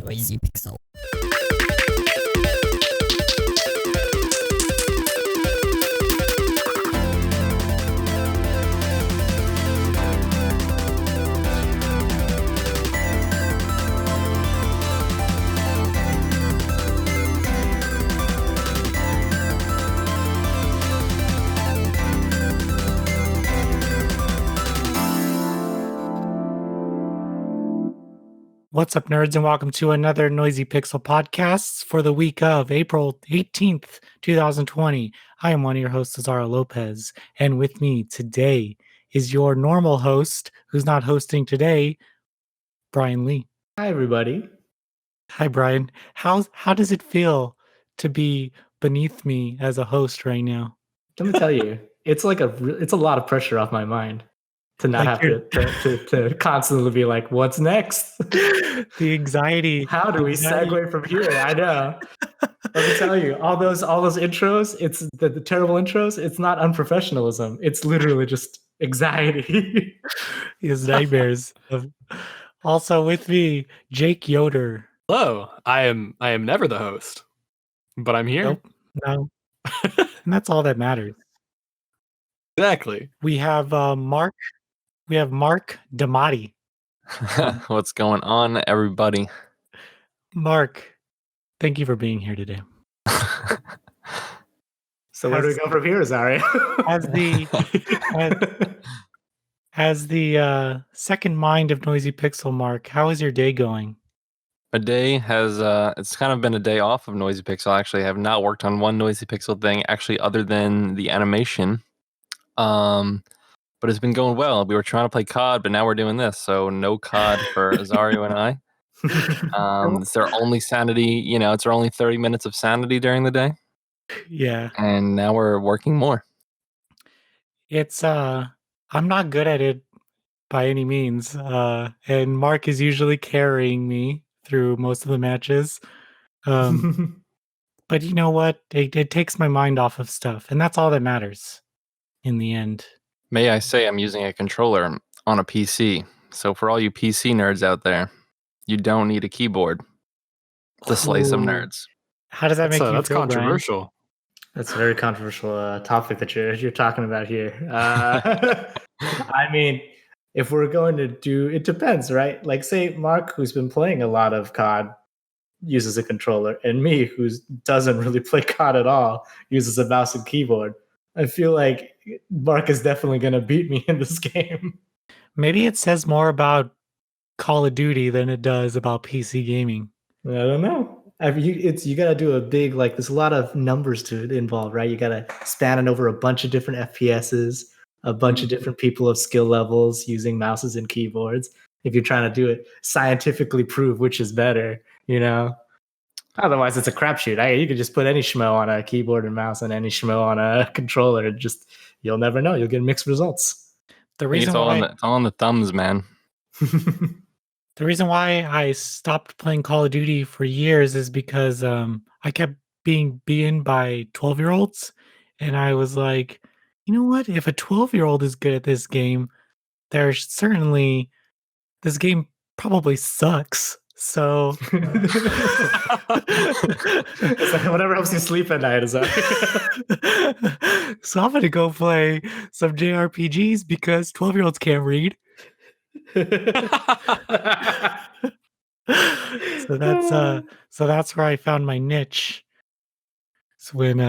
Noisy Pixel. What's up, nerds, and welcome to another Noisy Pixel podcast for the week of April 18th, 2020. I am one of your hosts, Azario Lopez, and with me today is your normal host, who's not hosting today, Brian Lee. Hi, everybody. Hi, Brian. How does it feel to be beneath me as a host right now? Let me tell you, it's a lot of pressure off my mind to not Like have to constantly be like, what's next? The anxiety. How do we segue from here? I know. Let me tell you, all those intros, it's the terrible intros, it's not unprofessionalism. It's literally just anxiety. His nightmares. Also with me, Jake Yoder. Hello, I am never the host, but I'm here. Nope. No. And that's all that matters. Exactly. We have Mark DiMattei. What's going on, everybody? Mark, thank you for being here today. So where do we go from here, Azario? As the second mind of Noisy Pixel, Mark, how is your day going? My day has it's kind of been a day off of Noisy Pixel. Actually, I have not worked on one Noisy Pixel thing actually other than the animation. But it's been going well. We were trying to play COD, but now we're doing this. So no COD for Azario and I. It's their only sanity, it's their only 30 minutes of sanity during the day. Yeah. And now we're working more. It's I'm not good at it by any means. And Mark is usually carrying me through most of the matches. But you know what? It takes my mind off of stuff, and that's all that matters in the end. May I say I'm using a controller on a PC. So for all you PC nerds out there, you don't need a keyboard to slay some nerds. How does that make you That's feel, controversial. Brian? That's a very controversial topic that you're talking about here. I mean, if we're going to do, it depends, right? Like, say Mark, who's been playing a lot of COD, uses a controller, and me, who doesn't really play COD at all, uses a mouse and keyboard. I feel like Mark is definitely going to beat me in this game. Maybe it says more about Call of Duty than it does about PC gaming. I don't know. You got to do a big, like, there's a lot of numbers to it involved, right? You got to span it over a bunch of different FPSs, a bunch of different people of skill levels using mouses and keyboards. If you're trying to do it, scientifically prove which is better, Otherwise, it's a crapshoot. You could just put any schmo on a keyboard and mouse and any schmo on a controller. You'll never know. You'll get mixed results. The reason It's all on the thumbs, man. The reason why I stopped playing Call of Duty for years is because I kept being beaten by 12-year-olds. And I was like, you know what? If a 12-year-old is good at this game, this game probably sucks. So it's like whatever helps you sleep at night is that. So I'm gonna go play some JRPGs because 12-year-olds can't read. So that's where I found my niche. So when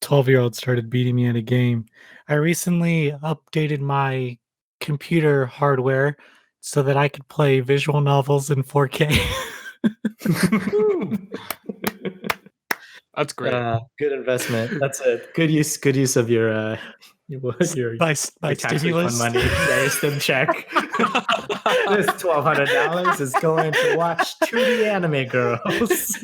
12-year-olds started beating me at a game. I recently updated my computer hardware so that I could play visual novels in 4K. That's great. Good investment. That's a good use of your my tax stimulus money. Your stim check. This $1,200 is going to watch 2D anime girls.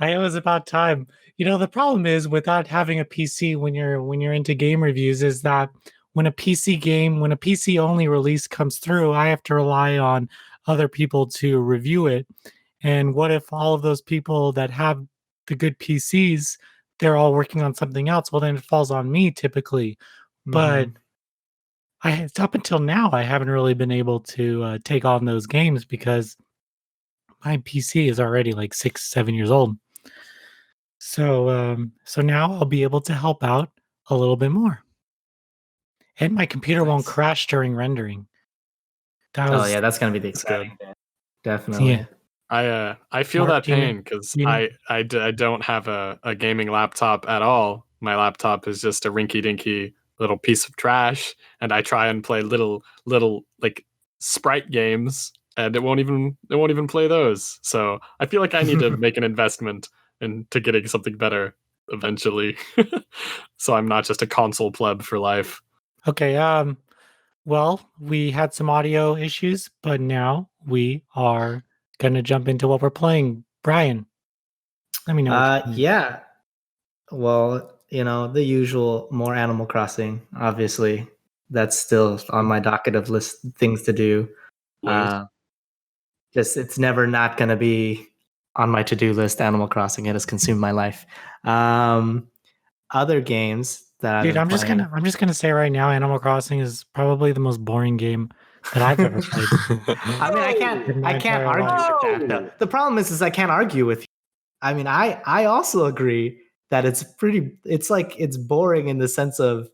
It was about time. The problem is without having a PC when you're into game reviews is that when a PC only release comes through, I have to rely on other people to review it. And what if all of those people that have the good PCs, they're all working on something else? Well, then it falls on me typically. But up until now, I haven't really been able to take on those games because my PC is already like 6-7 years old. So now I'll be able to help out a little bit more, and my computer won't Nice. crash during rendering. That Oh was yeah, that's gonna be the exciting thing. Definitely. yeah. I feel Mark, that pain because you know- I don't have a gaming laptop at all. My laptop is just a rinky dinky little piece of trash, and I try and play little like sprite games, and it won't even play those. So I feel like I need to make an investment into getting something better eventually, so I'm not just a console pleb for life. Okay. Well, we had some audio issues, but now we are gonna jump into what we're playing. Brian, let me know. What you're playing. Yeah. Well, the usual, more Animal Crossing. Obviously, that's still on my docket of list things to do. Always. Just it's never not gonna be on my to-do list. Animal Crossing, it has consumed my life. Other games that I've Dude, been I'm just playing. gonna say right now, Animal Crossing is probably the most boring game that I've ever played. I mean, In my I can't entire argue life. with that though. The problem is I can't argue with you. I mean, I also agree that it's like it's boring in the sense of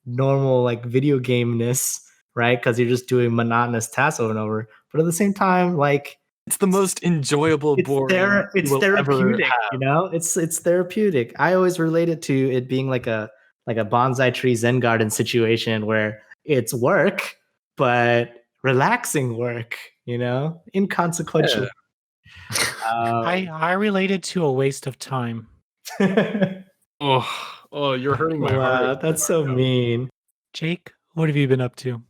normal like video gameness, right? Because you're just doing monotonous tasks over and over. But at the same time, like It's the most enjoyable, boring it's you will ever therapeutic, have. It's therapeutic. I always relate it to it being like a bonsai tree Zen garden situation where it's work, but relaxing work, inconsequential. I related to a waste of time. Oh, you're hurting my Wow, heart. that's so mean. Jake, what have you been up to?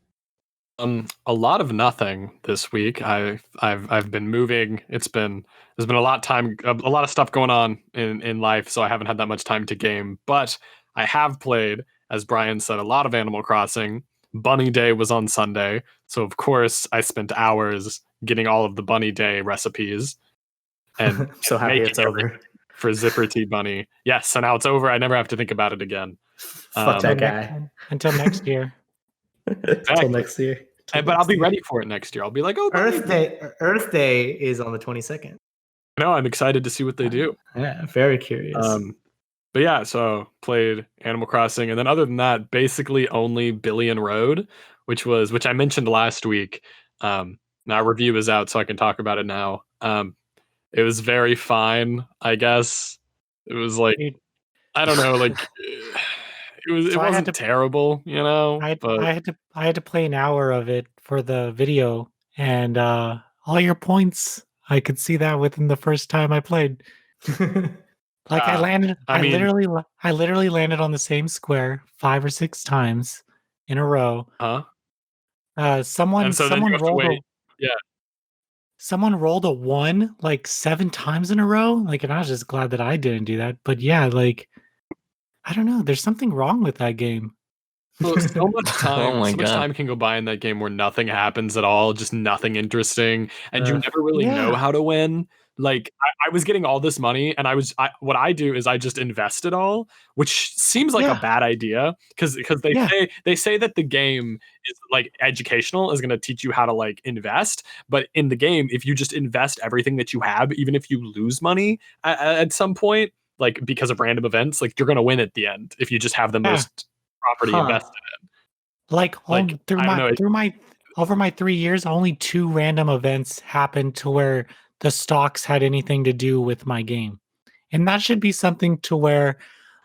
A lot of nothing this week. I've been moving. There's been a lot of stuff going on in life, so I haven't had that much time to game. But I have played, as Brian said, a lot of Animal Crossing. Bunny Day was on Sunday, so of course I spent hours getting all of the Bunny Day recipes and So happy making it's over. for Zipper Tea Bunny. Yes, so now it's over. I never have to think about it again. Fuck that Until guy. Until next year. Till next year. Till But I'll next be year. ready for it next year. I'll be like, oh, Bunny Day. Earth Day is on the 22nd. No, I'm excited to see what they do. Yeah, very curious. But yeah, so played Animal Crossing, and then other than that, basically only Billion Road, which I mentioned last week. Now review is out, so I can talk about it now. It was very fine, I guess. It was like Dude, I don't know, like it So I had wasn't to- terrible, but I had to play an hour of it for the video, and all your points, I could see that within the first time I played. Like I literally landed on the same square 5 or 6 times in a row. huh? Someone And so then you have to wait. Yeah. someone rolled a 1 like 7 times in a row. Like, and I was just glad that I didn't do that. But yeah, like I don't know, there's something wrong with that game. So much time, Oh my so much God. time can go by in that game where nothing happens at all, just nothing interesting, and you Uh, never really know Yeah. how to win. Like I was getting all this money, and what I do is I just invest it all, which seems like a Yeah. bad idea because Yeah. they say that the game is like educational, is going to teach you how to like invest, but in the game, if you just invest everything that you have, even if you lose money at some point, like because of random events, like you're going to win at the end if you just have the Yeah. most property Huh. invested. Like Like, through I don't know, my over my 3 years, only 2 random events happened to where the stocks had anything to do with my game. And that should be something to where,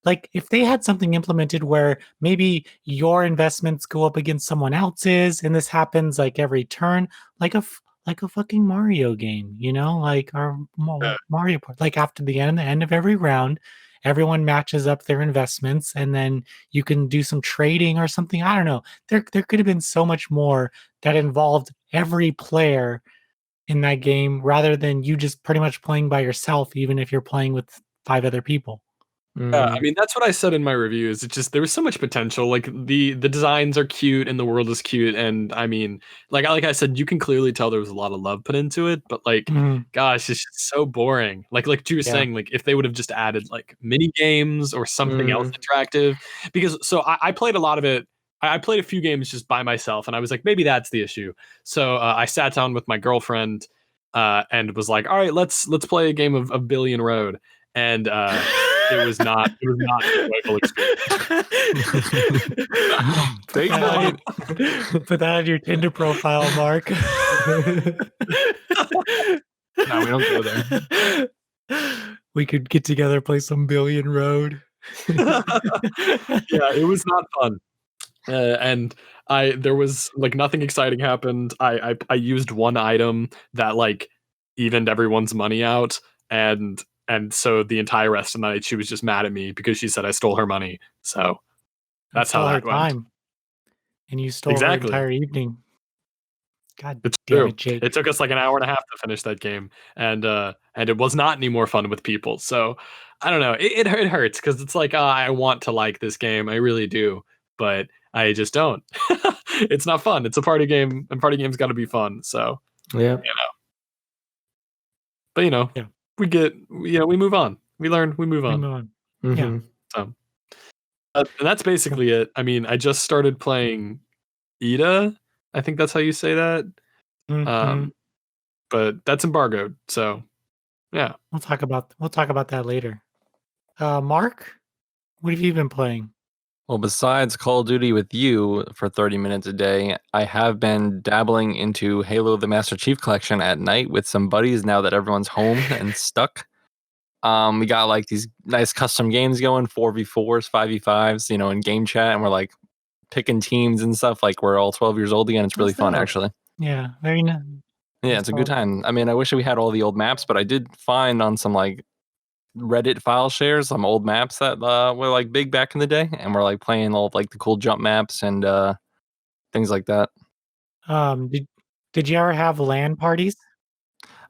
like, if they had something implemented where maybe your investments go up against someone else's, and this happens like every turn, like a fucking Mario game, like our Mario part. Like after the end of every round, everyone matches up their investments, and then you can do some trading or something. I don't know. There could have been so much more that involved every player in that game rather than you just pretty much playing by yourself, even if you're playing with 5 other people. yeah, I mm, mean that's what I said in my reviews. It's just there was so much potential. Like the designs are cute and the world is cute, and I mean, like I said, you can clearly tell there was a lot of love put into it. But like, Mhm. gosh, it's just so boring. Like you were Yeah. saying, like if they would have just added like mini games or something else mm. attractive, because so I played a lot of it. I played a few games just by myself, and I was like, maybe that's the issue. So I sat down with my girlfriend and was like, "All right, let's play a game of Billion Road," and it was not an enjoyable experience. Take that. Put that on your Tinder profile, Mark. No, we don't go there. We could get together, play some Billion Road. Yeah, it was not fun. And there was like nothing exciting happened. I used one item that like evened everyone's money out, and so the entire rest of the night she was just mad at me because she said I stole her money. So that's how Stole her that went. time, and you stole Exactly. her entire evening. God It's damn true. it, Jake. It took us like an hour and a half to finish that game, and it was not any more fun with people. So I don't know. It hurts because it's like I want to like this game, I really do, but I just don't. It's not fun. It's a party game, and party games got to be fun. So Yeah. but Yeah. we move on. We learn. We move We on. move on. Mhm. So and that's basically it. I mean, I just started playing Ida. I think that's how you say that. Mhm. But that's embargoed. So yeah. We'll talk about that later. Mark, what have you been playing? Well, besides Call of Duty with you for 30 minutes a day, I have been dabbling into Halo the Master Chief Collection at night with some buddies now that everyone's home and stuck. We got like these nice custom games going, 4v4s, 5v5s, in game chat, and we're like picking teams and stuff like we're all 12 years old again. It's really That's fun, dope. actually. Yeah, very nice. Yeah, it's a good time. I mean, I wish we had all the old maps, but I did find on some like Reddit file shares some old maps that were like big back in the day, and we're like playing all of, like the cool jump maps and things like that. Did you ever have LAN parties?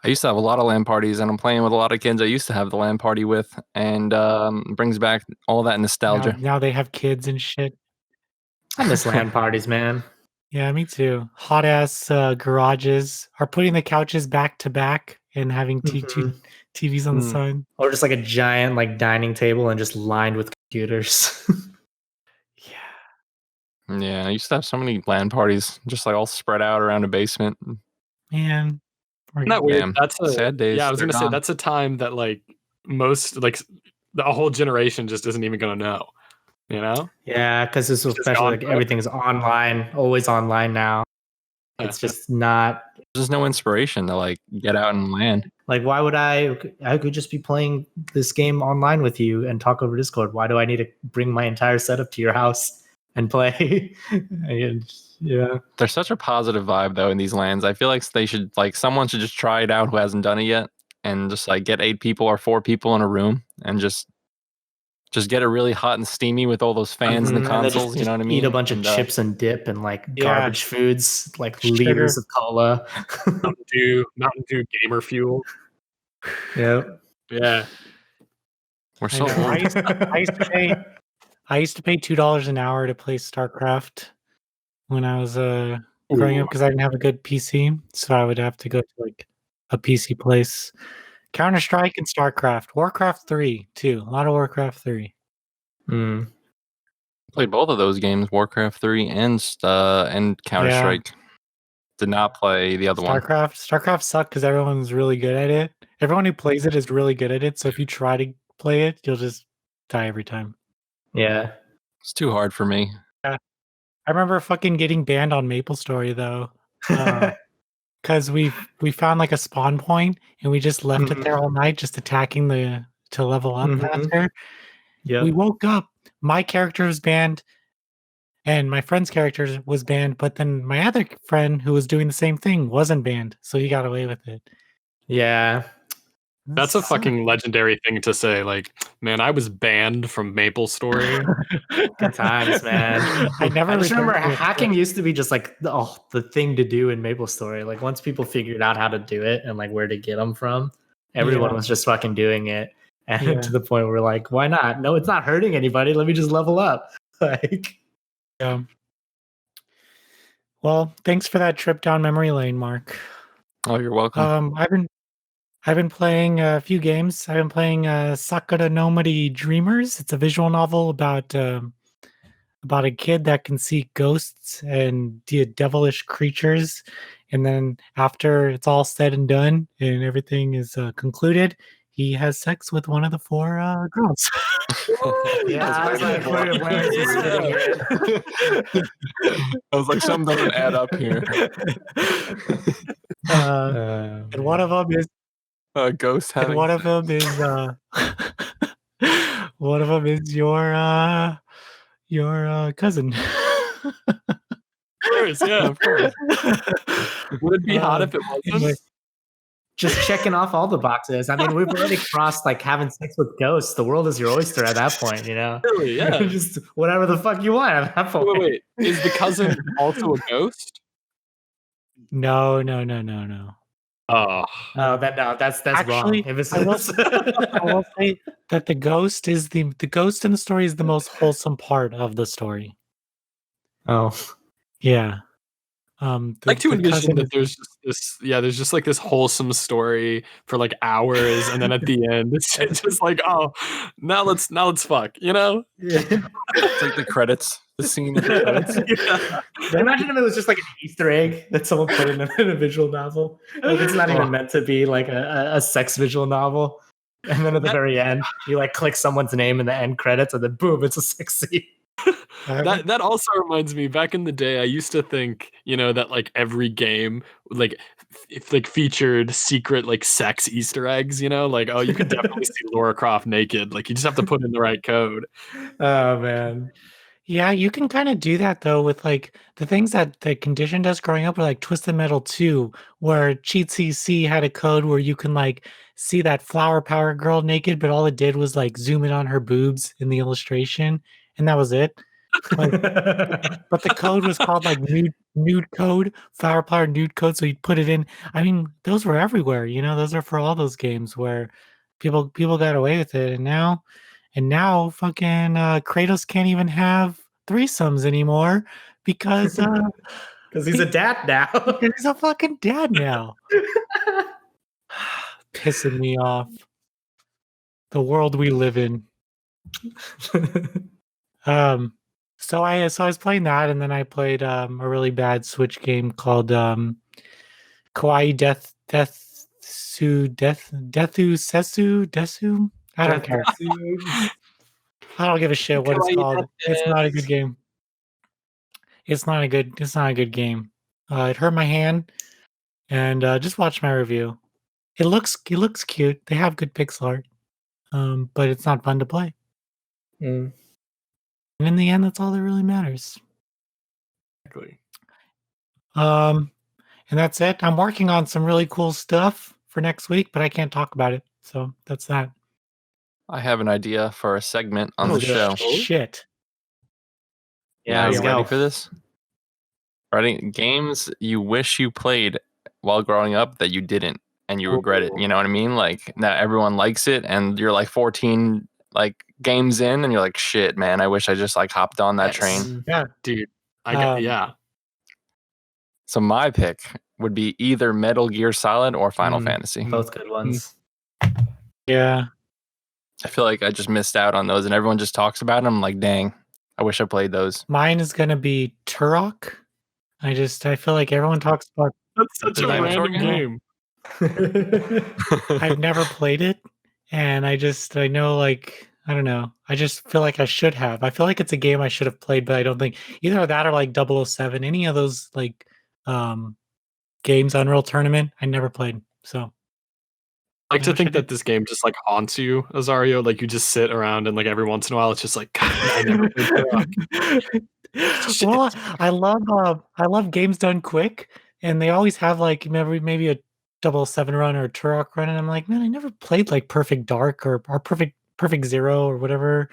I used to have a lot of LAN parties, and I'm playing with a lot of kids I used to have the LAN party with, and brings back all that nostalgia. Now they have kids and shit. I miss LAN parties, man. Yeah, me too. Hot ass garages are putting the couches back to back and having two Mhm. TVs on the Mm. side. Or just like a giant like dining table and just lined with computers. Yeah, Yeah, I used to have so many LAN parties, just like all spread out around a basement. man. Isn't that weird? Damn, That's sad days. Yeah, I was They're gonna say gone. that's a time that like most like the whole generation just isn't even gonna know. You know? Yeah, because this It's just especially gone like forever. everything's online, always online now. It's just not There's no inspiration to like get out and LAN. like why would I could just be playing this game online with you and talk over Discord. Why do I need to bring my entire setup to your house and play? Yeah. There's such a positive vibe though in these LANs. I feel like they should like someone should just try it out who hasn't done it yet, and just like get 8 people or 4 people in a room and just get it really hot and steamy with all those fans and the Mhm, and then consoles. You know what I mean? Eat a bunch of And, chips and dip and like Yeah. garbage foods, like Sugar. liters of cola. Mountain Dew gamer fuel. Yep. Yeah. we're so I know. old. I used to pay $2 an hour to play StarCraft when I was growing up because I didn't have a good PC, so I would have to go to like a PC place. Counter Strike and StarCraft, Warcraft 3 too. A lot of Warcraft 3. Mm. Played both of those games, Warcraft 3 and Counter Strike. Did not play the other one. StarCraft sucked because everyone's really good at it. Everyone who plays it is really good at it. So if you try to play it, you'll just die every time. Yeah. It's too hard for me. I remember fucking getting banned on MapleStory though, because we found like a spawn point and we just left it there all night, just attacking to level up faster. Yeah. We woke up. My character was banned, and my friend's character was banned. But then my other friend, who was doing the same thing, wasn't banned, so he got away with it. Yeah. That's a fucking legendary thing to say. Like, man, I was banned from MapleStory. Good times, man. I never I just remember returned to it. hacking used to be just like the thing to do in MapleStory. Like once people figured out how to do it and like where to get them from, everyone Yeah. was just fucking doing it. And Yeah. to the point where we're like, why not? No, it's not hurting anybody. Let me just level up. Like, Yeah. Well, thanks for that trip down memory lane, Mark. Oh, you're welcome. I've been playing a few games. I've been playing Sakura no Mori Dreamers. It's a visual novel about about a kid that can see ghosts and devilish creatures, and then after it's all said and done and everything is concluded, he has sex with one of the four girls. Yeah, I was like, where is this fitting in? I was like, something doesn't add up here. And one of them is Ghost and having one of them is one of them is your cousin. Of course, yeah, of course. Would it be hot if it wasn't? Anyway, Just checking off all the boxes. I mean, we've already crossed like having sex with ghosts. The world is your oyster at that point, you know? Really, yeah. Just whatever the fuck you want at that point. Wait. Is the cousin also a ghost? no. Oh, Oh, that's Actually, wrong. If it's I will say that the ghost is the ghost in the story is the most wholesome part of the story. oh, Yeah. I like to the envision cousin that is- there's just this, there's just like this wholesome story for like hours, and then at the end, it's just like, oh, now let's fuck, you know? yeah. it's like the credits, the scene of the credits. Imagine if it was just like an Easter egg that someone put in a visual novel. Like it's not even meant to be like a sex visual novel. And then at the very end, you like click someone's name in the end credits, and then boom, it's a sex scene. That also reminds me, back in the day, I used to think, that like every game like featured secret like sex Easter eggs, like, oh, you could definitely see Laura Croft naked. Like you just have to put in the right code. Oh man. Yeah, you can kind of do that though with like the things that conditioned us growing up were like Twisted Metal 2, where Cheat CC had a code where you can like see that flower power girl naked, but all it did was like zoom in on her boobs in the illustration, and that was it. Like, but the code was called like nude code, flower power nude code. So you put it in. I mean, those were everywhere. Those are for all those games where people got away with it, and now fucking Kratos can't even have threesomes anymore because Because he's a dad now. he's a fucking dad now. Pissing me off. The world we live in. So I was playing that, and then I played a really bad Switch game called Kawaii Desu. I don't care. I don't give a shit what it's called. It's not a good game. It's not a good game. It hurt my hand, and just watch my review. It looks cute. They have good pixel art, but it's not fun to play. Mm. And in the end, that's all that really matters. Exactly. And that's it. I'm working on some really cool stuff for next week, but I can't talk about it. So that's that. I have an idea for a segment on Oh, the show. Shit. Yeah, Are let's you go. ready for this? Ready? Games you wish you played while growing up that you didn't and you regret it. You know what I mean? Like now everyone likes it and you're like 14 like games in and you're like, shit, man, I wish I just like hopped on that train. Yeah. Dude, yeah. So my pick would be either Metal Gear Solid or Final Fantasy. Both good ones. Yeah. I feel like I just missed out on those and everyone just talks about them. I'm like, dang, I wish I played those. Mine is gonna be Turok. I feel like everyone talks about. That's such a dinosaur random game. I've never played it, and I know like I don't know. I just feel like I should have. I feel like it's a game I should have played, but I don't think either that or like 007, any of those like games, Unreal Tournament. I never played, so. I like to think that this game just like haunts you, Azario. Like you just sit around and like every once in a while it's just like, God, I never played Turok. Well, I love games done quick, and they always have like maybe a 007 run or a Turok run, and I'm like, man, I never played like Perfect Dark or Perfect Zero or whatever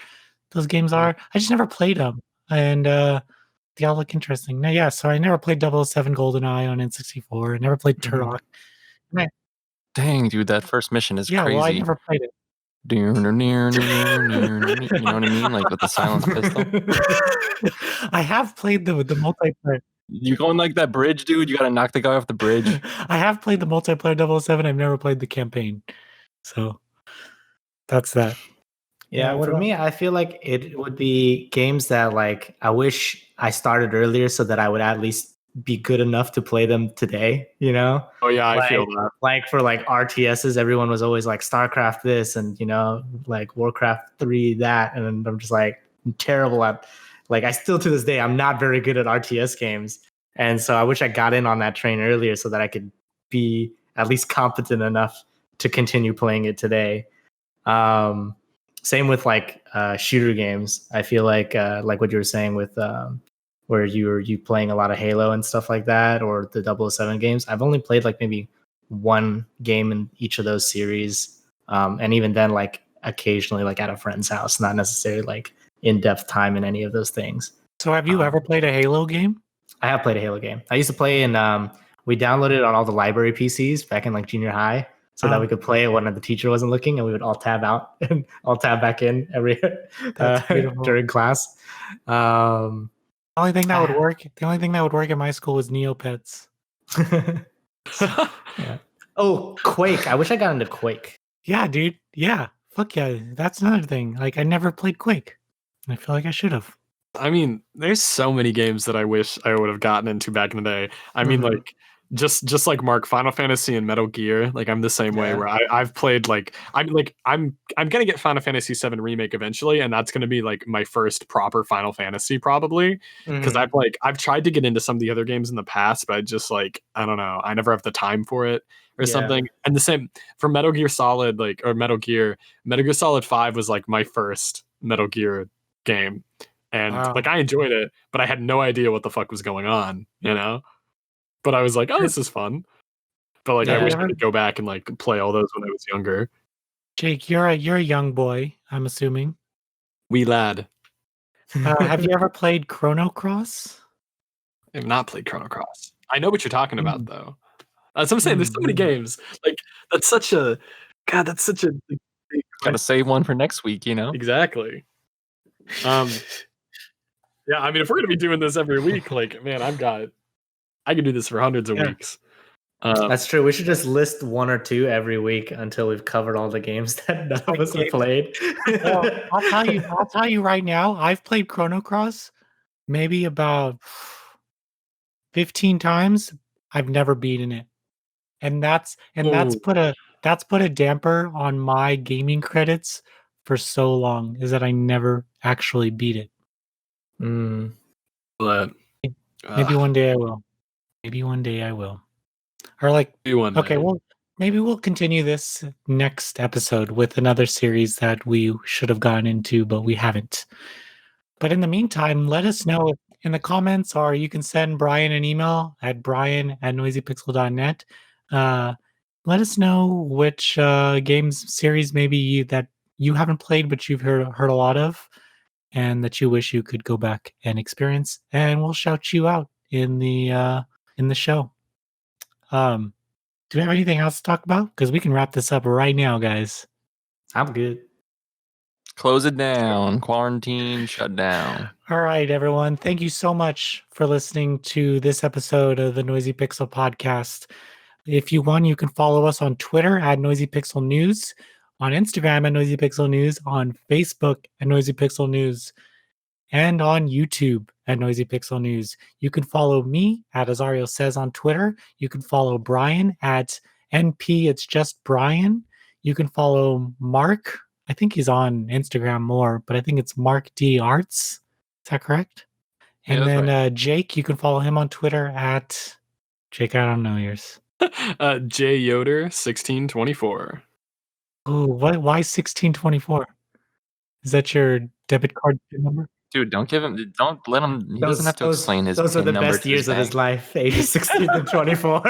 those games are. I just never played them, and they all look interesting. Now, yeah, so I never played 007 GoldenEye on N64. I never played Turok. Dang, dude, that first mission is Yeah, crazy. well, I never played it. You know what I mean? Like with the silenced pistol. I have played the multiplayer. You going like that bridge, dude? You gotta knock the guy off the bridge. I have played the multiplayer 007. I've never played the campaign. So that's that. Yeah, what for about- me, I feel like it would be games that like I wish I started earlier so that I would at least be good enough to play them today, you know? Oh yeah, I Like, feel that. like for like RTSs, everyone was always like StarCraft this and like Warcraft 3 that. And I'm just like I'm terrible at like I still to this day I'm not very good at RTS games. And so I wish I got in on that train earlier so that I could be at least competent enough to continue playing it today. Um Same with like shooter games. I feel like what you were saying with where you playing a lot of Halo and stuff like that, or the 007 games. I've only played like maybe one game in each of those series, and even then, like occasionally, like at a friend's house, not necessarily like in depth time in any of those things. So have you ever played a Halo game? I have played a Halo game. I used to play in. We downloaded it on all the library PCs back in like junior high, so that we could play it when the teacher wasn't looking, and we would all tab out and all tab back in every That's beautiful. during class. The only thing that would work. The only thing that would work at my school was Neopets. Yeah. Oh, Quake! I wish I got into Quake. Yeah, dude. Yeah. Fuck yeah. That's another thing. Like I never played Quake. I feel like I should have. I mean, there's so many games that I wish I would have gotten into back in the day. I mean, Mhm. like just like Mark, Final Fantasy and Metal Gear. Like I'm the same way Yeah. where I've played like I'm gonna get Final Fantasy VII Remake eventually, and that's gonna be like my first proper Final Fantasy probably. Because Mhm. I've tried to get into some of the other games in the past, but I just like I don't know, I never have the time for it or Yeah. something. And the same for Metal Gear Solid, Metal Gear Solid 5 was like my first Metal Gear game. And Wow. like I enjoyed it, but I had no idea what the fuck was going on, you know? But I was like, oh, this is fun. But like I Yeah. wish I could go back and like play all those when I was younger. Jake, you're a young boy, I'm assuming. Wee lad. Have you ever played Chrono Cross? I have not played Chrono Cross. I know what you're talking about Mm. though. That's what I'm saying. There's so many games. Like that's such a that's such a big Gotta save one for next week, you know? Exactly. Yeah, I mean if we're gonna be doing this every week, like man, I could do this for hundreds of Yeah. weeks. That's true. We should just list one or two every week until we've covered all the games that none of us have played. Well, I'll tell you right now, I've played Chrono Cross maybe about 15 times. I've never beaten it. And that's Ooh. put a damper on my gaming credits for so long, is that I never actually beat it. Mm. But Maybe one day I will. Maybe one day I will. Or like maybe one okay, day. well maybe we'll continue this next episode with another series that we should have gone into, but we haven't. But in the meantime, let us know in the comments, or you can send Brian an email at brian@noisypixel.net. Let us know which games series maybe that you haven't played but you've heard a lot of, and that you wish you could go back and experience, and we'll shout you out in the show. Do we have anything else to talk about? Because we can wrap this up right now, guys. I'm good. Close it down. Quarantine, shut down. All right, everyone. Thank you so much for listening to this episode of the Noisy Pixel podcast. If you want, you can follow us on Twitter at Noisy Pixel News, on Instagram at Noisy Pixel News, on Facebook at Noisy Pixel News, and on YouTube at Noisy Pixel News. You can follow me at Azario Says on Twitter. You can follow Brian at NP It's Just Brian. You can follow Mark. I think he's on Instagram more, but I think it's Mark D Arts. Is that correct? Yeah, And that's then right. Jake, you can follow him on Twitter at Jake. I don't know yours. J Yoder 1624. Oh, why 1624? Is that your debit card PIN number? Dude, don't let him. He doesn't have to explain his Those are PIN the number best to his years of his bank. life, ages 16 to 24.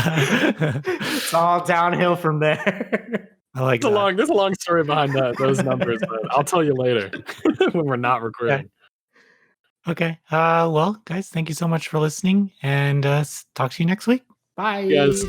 It's all downhill from there. I like There's that. a long story behind those numbers, but I'll tell you later when we're not recording. Okay. Well, guys, thank you so much for listening, and talk to you next week. Bye. Yes.